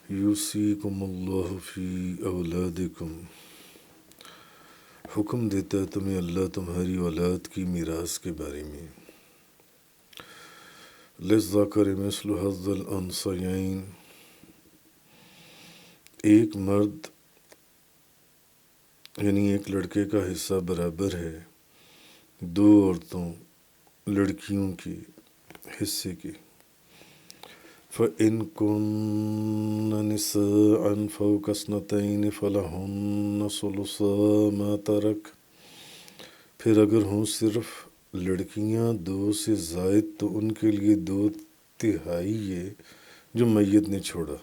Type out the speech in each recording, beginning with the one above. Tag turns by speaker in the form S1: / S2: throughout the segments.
S1: یوصیکم اللہ فی اولادکم، حکم دیتا ہے تمہیں اللہ تمہاری اولاد کی میراث کے بارے میں۔ للذکر مثل حظ الانثیین، ایک مرد یعنی ایک لڑکے کا حصہ برابر ہے دو عورتوں لڑکیوں کے حصے کے۔ فَإِن كُنَّ نِسَاءً فَوْقَ اثْنَتَيْنِ فَلَهُنَّ ثُلُثَا مَا تَرَكَ، پھر اگر ہوں صرف لڑکیاں دو سے زائد تو ان کے لیے 2/3 ہے جو میت نے چھوڑا۔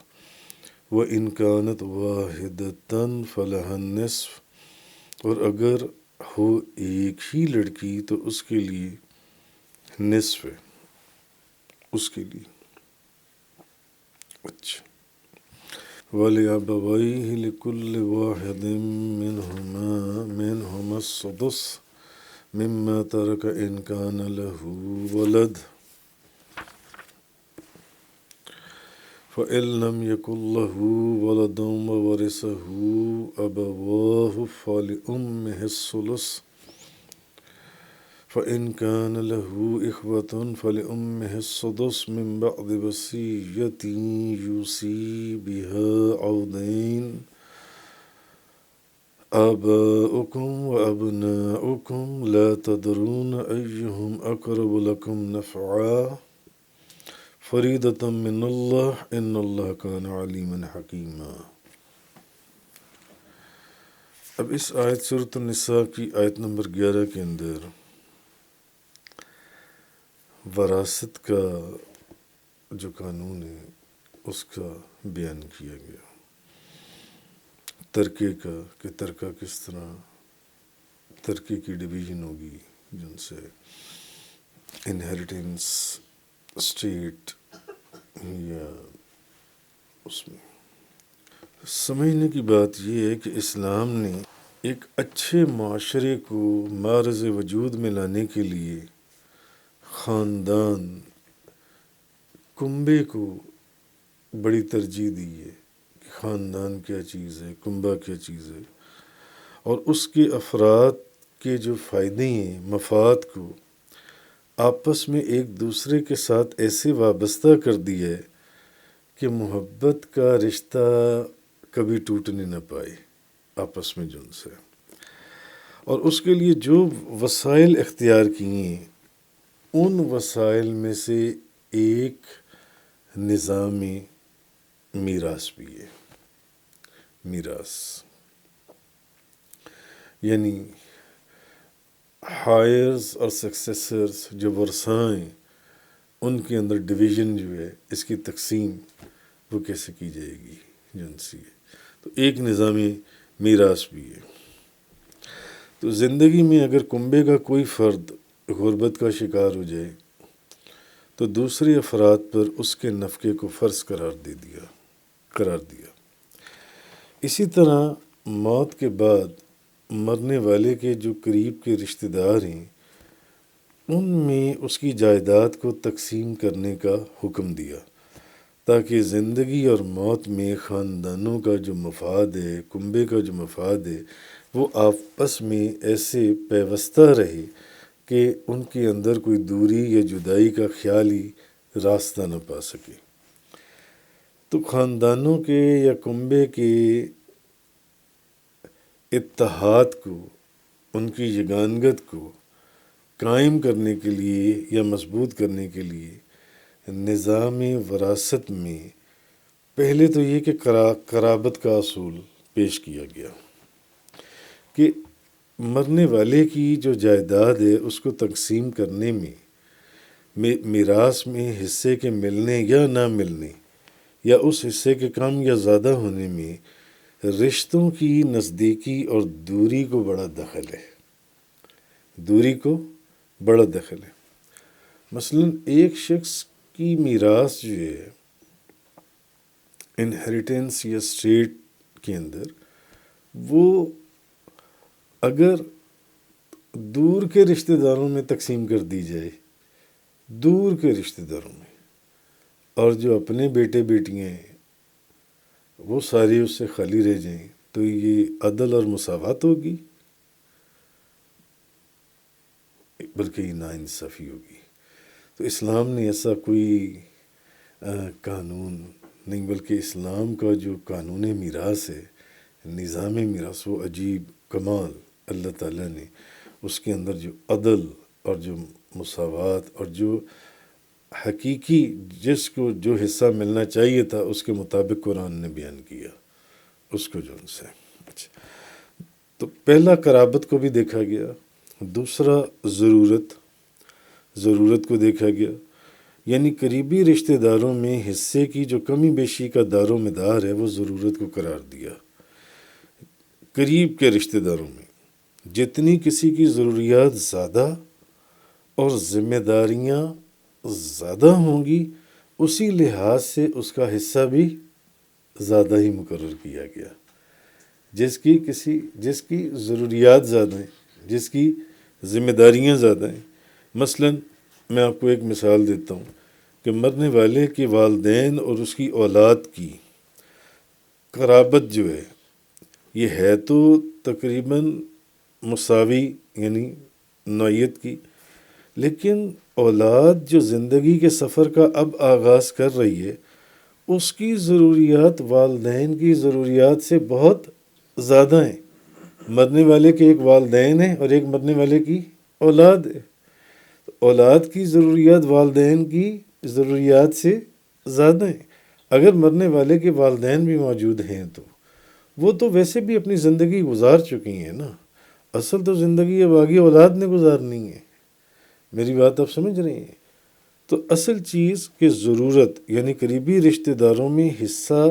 S1: وَإِن كَانَتْ وَاحِدَةً فَلَهَا النِّصْفُ، اور اگر ہو ایک ہی لڑکی تو اس کے لیے نصف ہے، اس کے لیے۔ اچھا، وَلِأَبَوَيْهِ لِكُلِّ وَاحِدٍ مِّنْهُمَا السُّدُسُ مِمَّا تَرَكَ إِنْ كَانَ لَهُ وَلَدٌ فَإِن لَّمْ يَكُن لَّهُ وَلَدٌ وَوَرِثَهُ أَبَوَاهُ فَلِأُمِّهِ الثُّلُثُ، فَإِن كَانَ لَهُ إِخْوَةٌ فَلِأُمِّهِ السُّدُسُ مِن بَعْدِ وَصِيَّةٍ يُوصِي بِهَا أَوْ دَيْنٍ، آباؤكم وأبناؤكم لا تدرون أيهم أقرب لكم نفعا فریضۃ من اللہ ان اللہ کان علیما حکیما۔ اب اس آیت سورۃ النساء کی آیت نمبر 11 کے اندر وراثت کا جو قانون ہے اس کا بیان کیا گیا، ترکے کا کہ ترکہ کس طرح ترکے کی ڈویژن ہوگی جن سے انہیریٹنس اسٹیٹ یا اس میں سمجھنے کی بات یہ ہے کہ اسلام نے ایک اچھے معاشرے کو معرض وجود میں لانے کے لیے خاندان کنبے کو بڑی ترجیح دی ہے کہ خاندان کیا چیز ہے، کنبہ کیا چیز ہے، اور اس کے افراد کے جو فائدے ہیں مفاد کو آپس میں ایک دوسرے کے ساتھ ایسے وابستہ کر دیا ہے کہ محبت کا رشتہ کبھی ٹوٹنے نہ پائے آپس میں جن سے، اور اس کے لیے جو وسائل اختیار کیے ہیں ان وسائل میں سے ایک نظام میراث بھی ہے۔ میراث یعنی ہائرز اور سکسیسرز جو ورثاء ہیں ان کے اندر ڈویژن جو ہے اس کی تقسیم وہ کیسے کی جائے گی جن سے، تو ایک نظامی میراث بھی ہے۔ تو زندگی میں اگر کنبے کا کوئی فرد غربت کا شکار ہو جائے تو دوسرے افراد پر اس کے نفقے کو فرض قرار دیا۔ اسی طرح موت کے بعد مرنے والے کے جو قریب کے رشتہ دار ہیں ان میں اس کی جائیداد کو تقسیم کرنے کا حکم دیا تاکہ زندگی اور موت میں خاندانوں کا جو مفاد ہے، کنبے کا جو مفاد ہے، وہ آپس میں ایسے پیوستہ رہے کہ ان کے اندر کوئی دوری یا جدائی کا خیال ہی راستہ نہ پا سکے۔ تو خاندانوں کے یا کنبے کے اتحاد کو، ان کی یگانگت کو قائم کرنے کے لیے یا مضبوط کرنے کے لیے نظام وراثت میں پہلے تو یہ کہ قرابت کا اصول پیش کیا گیا کہ مرنے والے کی جو جائیداد ہے اس کو تقسیم کرنے میں میراث میں حصے کے ملنے یا نہ ملنے یا اس حصے کے کم یا زیادہ ہونے میں رشتوں کی نزدیکی اور دوری کو بڑا دخل ہے۔ مثلا ایک شخص کی میراث جو ہے انہیریٹنس یا اسٹیٹ کے اندر وہ اگر دور کے رشتہ داروں میں تقسیم کر دی جائے، دور کے رشتہ داروں میں، اور جو اپنے بیٹے بیٹیاں ہیں وہ ساری اس سے خالی رہ جائیں تو یہ عدل اور مساوات ہوگی، بلکہ یہ ناانصافی ہوگی۔ تو اسلام نے ایسا کوئی قانون نہیں، بلکہ اسلام کا جو قانون میراث ہے، نظام میراث، وہ عجیب کمال اللہ تعالیٰ نے اس کے اندر جو عدل اور جو مساوات اور جو حقیقی جس کو جو حصہ ملنا چاہیے تھا اس کے مطابق قرآن نے بیان کیا اس کو جو ان سے۔ اچھا، تو پہلا قرابت کو بھی دیکھا گیا، دوسرا ضرورت کو دیکھا گیا، یعنی قریبی رشتہ داروں میں حصے کی جو کمی بیشی کا دار و مدار ہے وہ ضرورت کو قرار دیا۔ قریب کے رشتہ داروں میں جتنی کسی کی ضروریات زیادہ اور ذمہ داریاں زیادہ ہوں گی، اسی لحاظ سے اس کا حصہ بھی زیادہ ہی مقرر کیا گیا۔ جس کی ضروریات زیادہ ہیں، جس کی ذمہ داریاں زیادہ ہیں، مثلا میں آپ کو ایک مثال دیتا ہوں کہ مرنے والے کے والدین اور اس کی اولاد کی قرابت جو ہے یہ ہے تو تقریباً مساوی، یعنی نوعیت کی، لیکن اولاد جو زندگی کے سفر کا اب آغاز کر رہی ہے اس کی ضروریات والدین کی ضروریات سے بہت زیادہ ہیں۔ مرنے والے کے ایک والدین ہیں اور ایک مرنے والے کی اولاد ہے، اولاد کی ضروریات والدین کی ضروریات سے زیادہ ہیں۔ اگر مرنے والے کے والدین بھی موجود ہیں تو وہ تو ویسے بھی اپنی زندگی گزار چکی ہیں نا، اصل تو زندگی اب آگے اولاد نے گزارنی ہے۔ میری بات آپ سمجھ رہے ہیں؟ تو اصل چیز کہ ضرورت، یعنی قریبی رشتہ داروں میں حصہ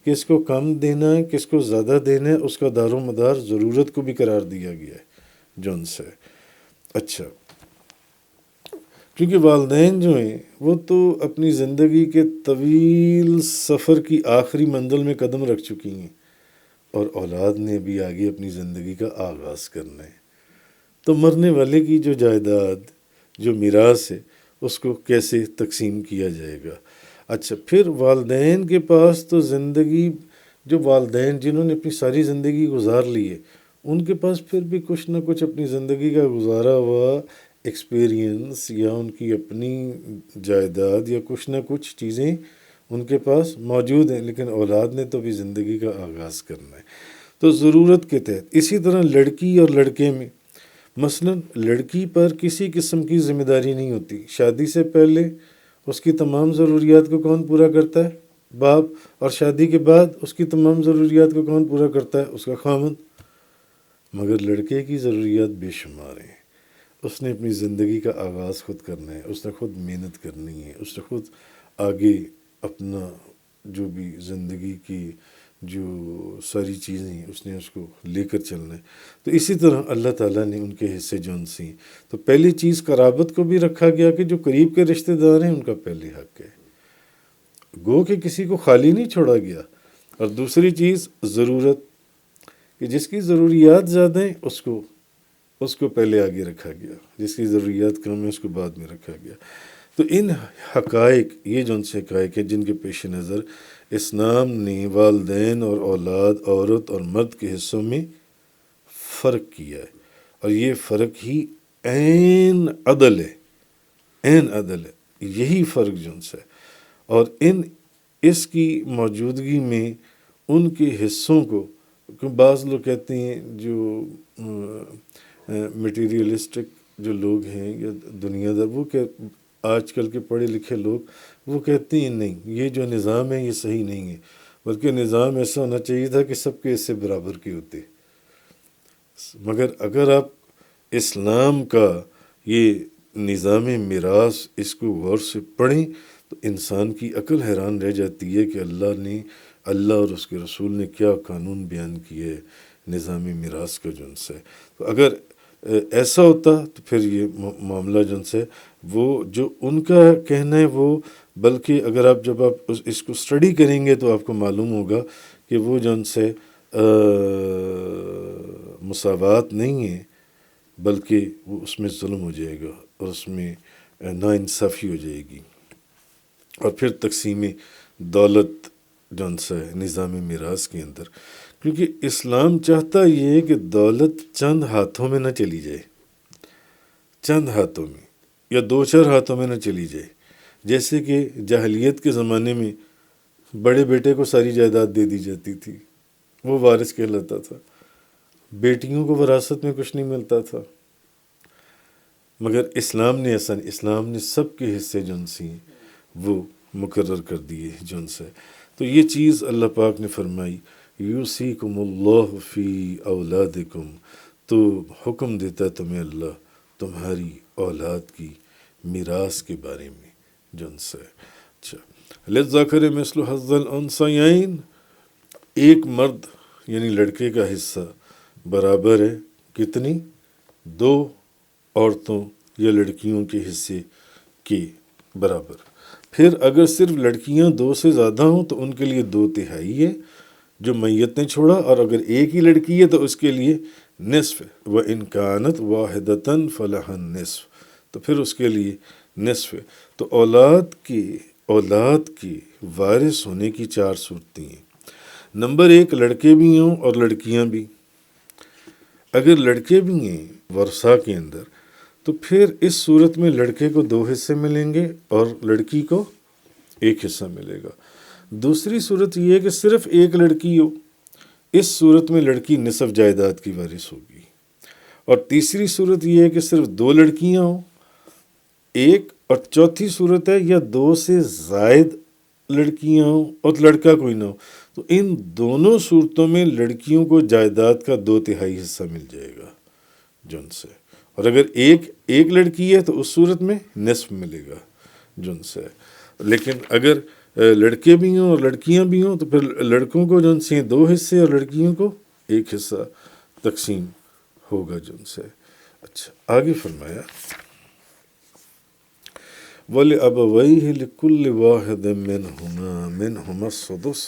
S1: کس کو کم دینا ہے کس کو زیادہ دینا ہے، اس کا دار و مدار ضرورت کو بھی قرار دیا گیا ہے جو ان سے۔ اچھا، کیونکہ والدین جو ہیں وہ تو اپنی زندگی کے طویل سفر کی آخری منزل میں قدم رکھ چکی ہیں، اور اولاد نے بھی آگے اپنی زندگی کا آغاز کرنا ہے۔ تو مرنے والے کی جو جائیداد، جو میراث ہے، اس کو کیسے تقسیم کیا جائے گا؟ اچھا، پھر والدین کے پاس تو زندگی، جو والدین جنہوں نے اپنی ساری زندگی گزار لی ہے، ان کے پاس پھر بھی کچھ نہ کچھ اپنی زندگی کا گزارا ہوا ایکسپیرینس یا ان کی اپنی جائیداد یا کچھ نہ کچھ چیزیں ان کے پاس موجود ہیں، لیکن اولاد نے تو بھی زندگی کا آغاز کرنا ہے۔ تو ضرورت کے تحت اسی طرح لڑکی اور لڑکے میں، مثلا لڑکی پر کسی قسم کی ذمہ داری نہیں ہوتی، شادی سے پہلے اس کی تمام ضروریات کو کون پورا کرتا ہے؟ باپ، اور شادی کے بعد اس کی تمام ضروریات کو کون پورا کرتا ہے؟ اس کا خامند۔ مگر لڑکے کی ضروریات بے شمار ہیں، اس نے اپنی زندگی کا آغاز خود کرنا ہے، اس نے خود محنت کرنی ہے، اس نے خود آگے اپنا جو بھی زندگی کی جو ساری چیزیں ہیں اس نے اس کو لے کر چلنا ہے۔ تو اسی طرح اللہ تعالیٰ نے ان کے حصے جو ان سے ہیں، تو پہلی چیز قرابت کو بھی رکھا گیا کہ جو قریب کے رشتہ دار ہیں ان کا پہلے حق ہے، گو کہ کسی کو خالی نہیں چھوڑا گیا۔ اور دوسری چیز ضرورت، کہ جس کی ضروریات زیادہ ہیں اس کو پہلے آگے رکھا گیا، جس کی ضروریات کم ہیں اس کو بعد میں رکھا گیا۔ تو ان حقائق، یہ جو ان سے حقائق ہیں جن کے پیش نظر اسلام نے والدین اور اولاد، عورت اور مرد کے حصوں میں فرق کیا ہے، اور یہ فرق ہی عین عدل ہے، عین عدل ہے، یہی فرق جو ان سے۔ اور اس کی موجودگی میں ان کے حصوں کو، بعض لوگ کہتے ہیں جو میٹیریلسٹک جو لوگ ہیں یا دنیا دار، وہ کہ آج کل کے پڑھے لکھے لوگ وہ کہتے ہیں نہیں، یہ جو نظام ہے یہ صحیح نہیں ہے، بلکہ نظام ایسا ہونا چاہیے تھا کہ سب کے حصے برابر کے ہوتے۔ مگر اگر آپ اسلام کا یہ نظام میراث اس کو غور سے پڑھیں تو انسان کی عقل حیران رہ جاتی ہے کہ اللہ اور اس کے رسول نے کیا قانون بیان کیے نظام میراث کا جن سے۔ تو اگر ایسا ہوتا تو پھر یہ معاملہ جن سے وہ جو ان کا کہنا ہے وہ، بلکہ اگر آپ جب آپ اس کو اسٹڈی کریں گے تو آپ کو معلوم ہوگا کہ وہ جن سے مساوات نہیں ہے، بلکہ وہ اس میں ظلم ہو جائے گا اور اس میں ناانصافی ہو جائے گی۔ اور پھر تقسیم دولت جون سا نظام میراث کے اندر، کیونکہ اسلام چاہتا یہ ہے کہ دولت چند ہاتھوں میں نہ چلی جائے، چند ہاتھوں میں یا دو چار ہاتھوں میں نہ چلی جائے. جیسے کہ جاہلیت کے زمانے میں بڑے بیٹے کو ساری جائیداد دے دی جاتی تھی، وہ وارث کہلاتا تھا، بیٹیوں کو وراثت میں کچھ نہیں ملتا تھا. مگر اسلام نے ایسا نہیں، اسلام نے سب کے حصے جون سی وہ مقرر کر دیے جون سے. تو یہ چیز اللہ پاک نے فرمائی، یوصیکم اللہ فی اولادکم، تو حکم دیتا ہے تمہیں اللہ تمہاری اولاد کی میراث کے بارے میں جون سے. اچھا، للذکر مثل حظ الانثیین، ایک مرد یعنی لڑکے کا حصہ برابر ہے کتنی؟ دو عورتوں یا لڑکیوں کے حصے کے برابر. پھر اگر صرف لڑکیاں دو سے زیادہ ہوں تو ان کے لیے 2/3 ہے جو میت نے چھوڑا، اور اگر ایک ہی لڑکی ہے تو اس کے لیے نصف. وَإِنْ كَانَتْ وَاحِدَةً فَلَهَا النِّصْفُ، تو پھر اس کے لیے نصف. تو اولاد کے وارث ہونے کی 4 صورتیں ہیں. نمبر 1، لڑکے بھی ہوں اور لڑکیاں بھی. اگر لڑکے بھی ہیں ورثہ کے اندر تو پھر اس صورت میں لڑکے کو 2 حصے ملیں گے اور لڑکی کو 1 حصہ ملے گا. دوسری صورت یہ ہے کہ صرف ایک لڑکی ہو، اس صورت میں لڑکی نصف جائیداد کی وارث ہوگی. اور تیسری صورت یہ ہے کہ صرف 2 لڑکیاں ہوں، ایک. اور چوتھی صورت ہے یا 2 سے زائد لڑکیاں ہوں اور لڑکا کوئی نہ ہو. تو ان دونوں صورتوں میں لڑکیوں کو جائیداد کا 2/3 حصہ مل جائے گا جن سے. اور اگر ایک لڑکی ہے تو اس صورت میں نصف ملے گا جن سے. لیکن اگر لڑکے بھی ہوں اور لڑکیاں بھی ہوں تو پھر لڑکوں کو جن سے 2 حصے اور لڑکیوں کو 1 حصہ تقسیم ہوگا جن سے. اچھا، آگے فرمایا وَلِأَبَوَيْهِ لِكُلِّ وَاحِدٍ مِّنْهُمَا السُّدُسُ،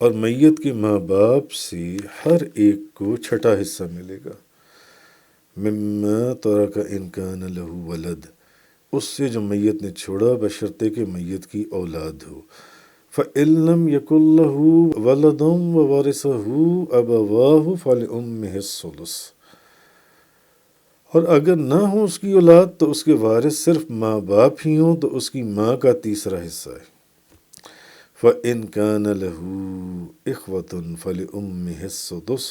S1: اور میت کے ماں باپ سے ہر ایک کو چھٹا حصہ ملے گا. مِمَّا تَرَكَ إِنْ كَانَ لَهُ وَلَدٌ، اس سے جو میت نے چھوڑا بشرطے کہ میت کی اولاد ہو. فَإِن لَّمْ يَكُن لَّهُ وَلَدٌ وَوَرِثَهُ أَبَوَاهُ فَلِأُمِّهِ السُّدُسُ، اور اگر نہ ہو اس کی اولاد تو اس کے وارث صرف ماں باپ ہی ہوں تو اس کی ماں کا 3 حصہ ہے. فَإِنْ كَانَ لَهُ إِخْوَةٌ فَلِأُمِّهِ السُّدُسُ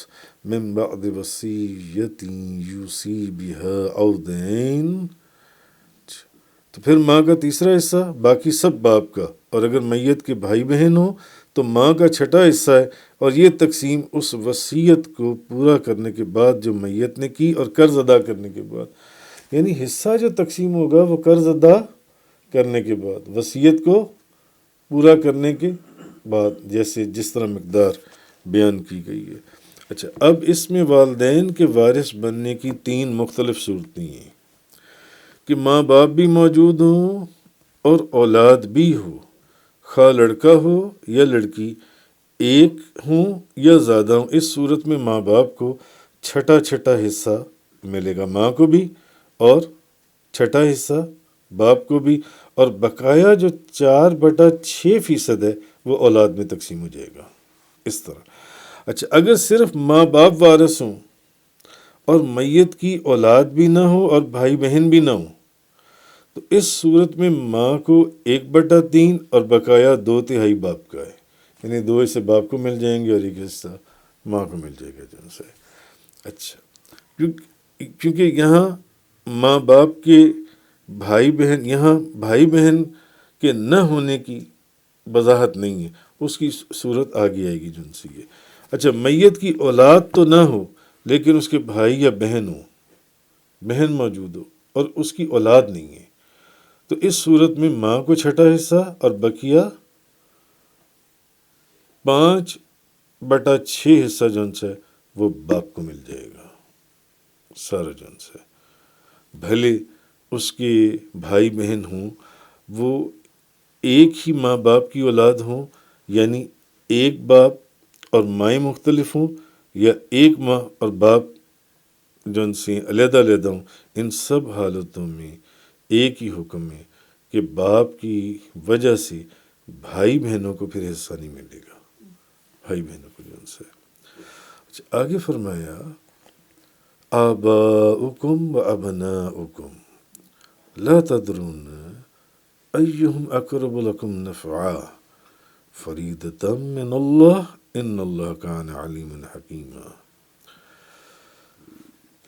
S1: مِنْ بَعْدِ وَصِيَّةٍ يُوصِي بِهَا أَوْ دَيْنٍ، تو پھر ماں کا 3 حصہ، باقی سب باپ کا. اور اگر میت کے بھائی بہن ہوں تو ماں کا چھٹا حصہ ہے. اور یہ تقسیم اس وصیت کو پورا کرنے کے بعد جو میت نے کی اور قرض ادا کرنے کے بعد، یعنی حصہ جو تقسیم ہوگا وہ قرض ادا کرنے کے بعد، وصیت کو پورا کرنے کے بعد، جس طرح مقدار بیان کی گئی ہے. اچھا، اب اس میں والدین کے وارث بننے کی 3 مختلف صورتیں ہیں کہ ماں باپ بھی موجود ہوں اور اولاد بھی ہو، خواہ لڑکا ہو یا لڑکی، ایک ہوں یا زیادہ ہوں. اس صورت میں ماں باپ کو چھٹا حصہ ملے گا، ماں کو بھی اور چھٹا حصہ باپ کو بھی، اور بقایا جو 4/6% ہے وہ اولاد میں تقسیم ہو جائے گا اس طرح. اچھا، اگر صرف ماں باپ وارث ہوں اور میت کی اولاد بھی نہ ہو اور بھائی بہن بھی نہ ہوں تو اس صورت میں ماں کو 1/3 اور بقایا 2/3 باپ کا ہے، یعنی 2 حصے باپ کو مل جائیں گے اور 1 حصہ ماں کو مل جائے گا جن سے. اچھا، کیونکہ یہاں ماں باپ کے بھائی بہن کے نہ ہونے کی وضاحت نہیں ہے، اس کی صورت آگے آئے گی جن سے. یہ اچھا، میت کی اولاد تو نہ ہو لیکن اس کے بھائی یا بہن موجود ہو اور اس کی اولاد نہیں ہے، تو اس صورت میں ماں کو چھٹا حصہ اور بقیہ 5/6 حصہ جن سے وہ باپ کو مل جائے گا سارا جن سے. بھلے اس کے بھائی بہن ہوں، وہ ایک ہی ماں باپ کی اولاد ہوں، یعنی ایک باپ اور مائیں مختلف ہوں، یا ایک ماں اور باپ جن سے علیحدہ ہوں. ان سب حالتوں میں ایک ہی حکم ہے کہ باپ کی وجہ سے بھائی بہنوں کو پھر حصہ نہیں ملے گا، بھائی بہنوں کو جو ان سے آگے فرمایا آباؤکم و ابناؤکم لا تدرون ایہم اقرب لکم نفعا فریدۃ من اللہ ان اللہ کان علیما حکیما۔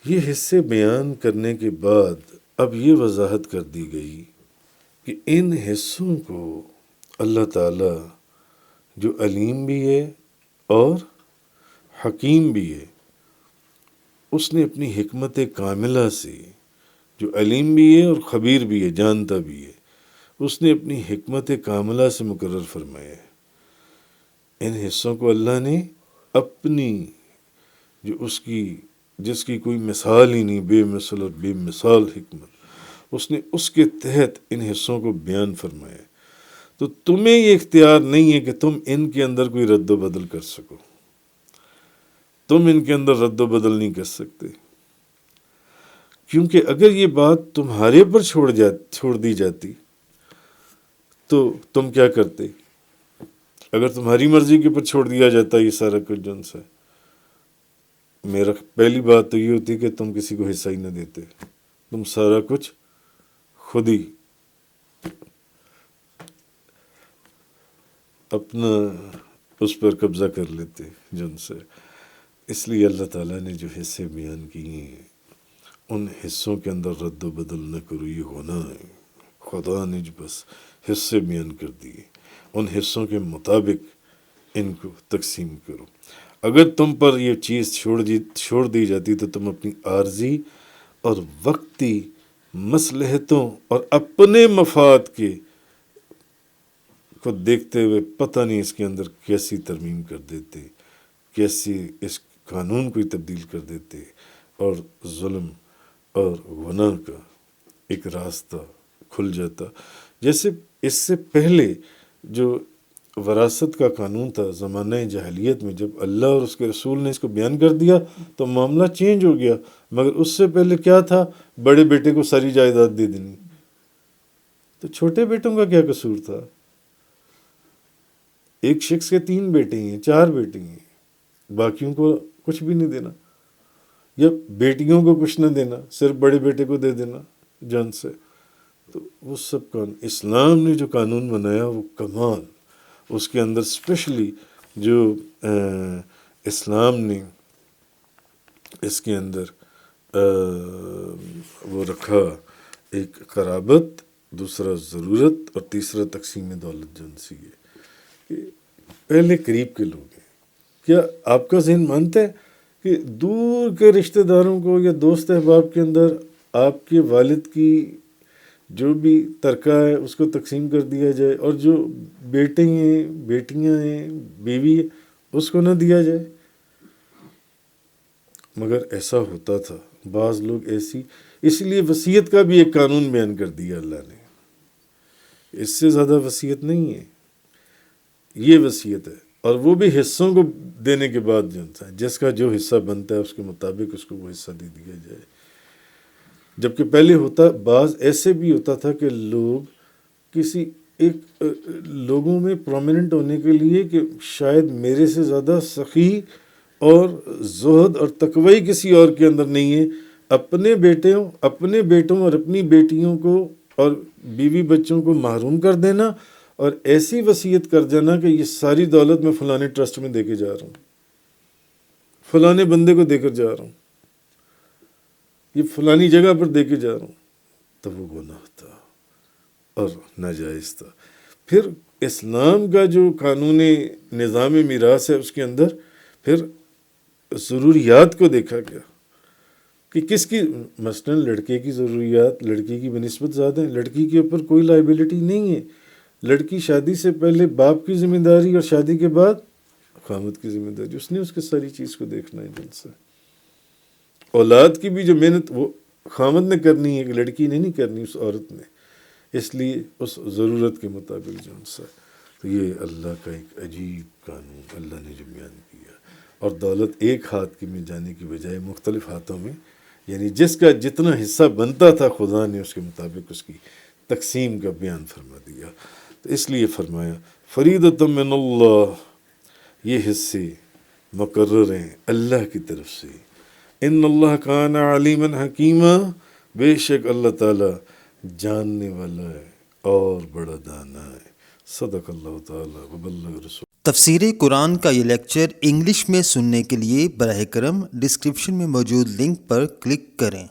S1: یہ حصے بیان کرنے کے بعد اب یہ وضاحت کر دی گئی کہ ان حصوں کو اللہ تعالیٰ جو علیم بھی ہے اور حکیم بھی ہے، اس نے اپنی حکمت کاملہ سے، جو علیم بھی ہے اور خبیر بھی ہے، جانتا بھی ہے، اس نے اپنی حکمت کاملہ سے مقرر فرمایا ہے۔ ان حصوں کو اللہ نے اپنی جو جس کی کوئی مثال ہی نہیں، بے مثل اور بے مثال حکمت، اس نے اس کے تحت ان حصوں کو بیان فرمایا ہے۔ تو تمہیں یہ اختیار نہیں ہے کہ تم ان کے اندر کوئی رد و بدل کر سکو، تم ان کے اندر رد و بدل نہیں کر سکتے، کیونکہ اگر یہ بات تمہارے پر چھوڑ دی جاتی تو تم کیا کرتے؟ اگر تمہاری مرضی کے اوپر چھوڑ دیا جاتا یہ سارا کچھ جن سے، میرا پہلی بات تو یہ ہوتی کہ تم کسی کو حصہ ہی نہ دیتے، تم سارا کچھ خود ہی اپنا اس پر قبضہ کر لیتے جن سے۔ اس لیے اللہ تعالیٰ نے جو حصے بیان کیے ہیں ان حصوں کے اندر رد و بدل نہ کرو، یہ ہونا ہے۔ خدا نے جو بس حصے بیان کر دیے، ان حصوں کے مطابق ان کو تقسیم کرو۔ اگر تم پر یہ چیز چھوڑ دی جاتی تو تم اپنی عارضی اور وقتی مصلحتوں اور اپنے مفاد کو دیکھتے ہوئے پتہ نہیں اس کے اندر کیسی ترمیم کر دیتے، کیسی اس قانون کو تبدیل کر دیتے، اور ظلم اور گناہ کا ایک راستہ کھل جاتا۔ جیسے اس سے پہلے جو وراثت کا قانون تھا زمانہ جاہلیت میں، جب اللہ اور اس کے رسول نے اس کو بیان کر دیا تو معاملہ چینج ہو گیا، مگر اس سے پہلے کیا تھا؟ بڑے بیٹے کو ساری جائیداد دے دینی، تو چھوٹے بیٹوں کا کیا قصور تھا؟ ایک شخص کے 3 بیٹے ہیں، 4 بیٹے ہیں، باقیوں کو کچھ بھی نہیں دینا، یا بیٹیوں کو کچھ نہ دینا، صرف بڑے بیٹے کو دے دینا جان سے۔ تو وہ سب قانون اسلام نے جو قانون بنایا وہ کمال، اس کے اندر اسپیشلی جو اسلام نے اس کے اندر وہ رکھا، ایک قرابت، دوسرا ضرورت، اور تیسرا تقسیم دولت جنسی ہے کہ پہلے قریب کے لوگ ہیں۔ کیا آپ کا ذہن مانتا ہے کہ دور کے رشتہ داروں کو یا دوست احباب کے اندر آپ کے والد کی جو بھی ترکہ ہے اس کو تقسیم کر دیا جائے، اور جو بیٹے ہیں، بیٹیاں ہیں، بیوی ہے، اس کو نہ دیا جائے؟ مگر ایسا ہوتا تھا، بعض لوگ ایسی، اس لیے وصیت کا بھی ایک قانون بیان کر دیا اللہ نے۔ اس سے زیادہ وصیت نہیں ہے، یہ وصیت ہے، اور وہ بھی حصوں کو دینے کے بعد جس کا جو حصہ بنتا ہے اس کے مطابق اس کو وہ حصہ دے دیا جائے۔ جبکہ پہلے بعض ایسے بھی ہوتا تھا کہ لوگ کسی ایک لوگوں میں پرومیننٹ ہونے کے لیے کہ شاید میرے سے زیادہ سخی اور زہد اور تقوی کسی اور کے اندر نہیں ہے، اپنے بیٹوں اور اپنی بیٹیوں کو اور بیوی بچوں کو محروم کر دینا، اور ایسی وصیت کر جانا کہ یہ ساری دولت میں فلانے ٹرسٹ میں دے کے جا رہا ہوں، فلانے بندے کو دے کر جا رہا ہوں، یہ فلانی جگہ پر دے کے جا رہا ہوں، تو وہ گناہ تھا اور ناجائز تھا۔ پھر اسلام کا جو قانون نظام میراث ہے اس کے اندر پھر ضروریات کو دیکھا گیا کہ کس کی، مثلا لڑکے کی ضروریات لڑکی کی بنسبت زیادہ ہیں، لڑکی کے اوپر کوئی لائبلٹی نہیں ہے، لڑکی شادی سے پہلے باپ کی ذمہ داری اور شادی کے بعد خامد کی ذمہ داری، اس نے اس کے ساری چیز کو دیکھنا ہے دل سے۔ اولاد کی بھی جو محنت وہ خامد نے کرنی ہے کہ لڑکی نے نہیں کرنی، اس عورت نے، اس لیے اس ضرورت کے مطابق جو سا۔ تو یہ اللہ کا ایک عجیب قانون اللہ نے جو بیان کیا، اور دولت ایک ہاتھ کی میں جانے کی بجائے مختلف ہاتھوں میں، یعنی جس کا جتنا حصہ بنتا تھا خدا نے اس کے مطابق اس کی تقسیم کا بیان فرما دیا۔ تو اس لیے فرمایا فریدۃ من اللہ، یہ حصے مقرر ہیں اللہ کی طرف سے. ان اللہ کان علیما حکیما، بے شک اللہ تعالیٰ جاننے والا ہے اور بڑا دانا ہے. صدق اللہ تعالیٰ وبلغ رسول.
S2: تفسیر قرآن کا یہ لیکچر انگلش میں سننے کے لیے براہ کرم ڈسکرپشن میں موجود لنک پر کلک کریں.